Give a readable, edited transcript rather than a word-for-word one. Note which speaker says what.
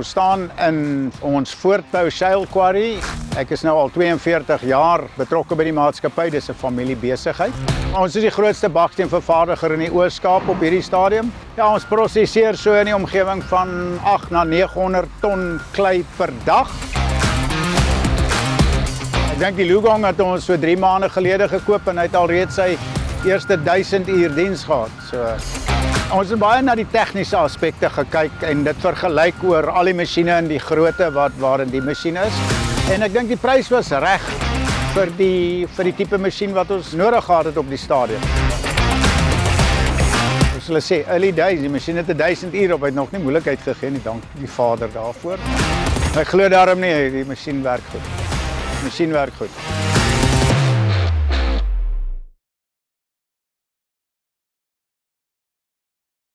Speaker 1: Ons staan in ons Voortbou Shale Quarry. Ek is nou al 42 jaar betrokke by die maatskappy, dis 'n familiebesigheid. Ons is die grootste baksteenvervaardiger in die Oos-Kaap op hierdie stadium. Ja, ons prosesseer so in die omgewing van 8 na 900 ton klei per dag. Ek dink die Lugong het ons so 3 maande gelede gekoop en hy het alreeds sy eerste 1000 uur diens gehad. So ons het baie na die tegniese aspekte gekyk en dit vergelyk oor al die masjiene en die grootte waarin die masjien is. En ek dink die prys was reg vir die tipe masjien wat ons nodig gehad het op die stadium. Soos hulle sê, early days, die masjien het 1000 uur op, hy het nog nie moeilikheid gegee nie, dank die Vader daarvoor. Ek glo daarom nie, die masjien werk goed. Die masjien werk goed.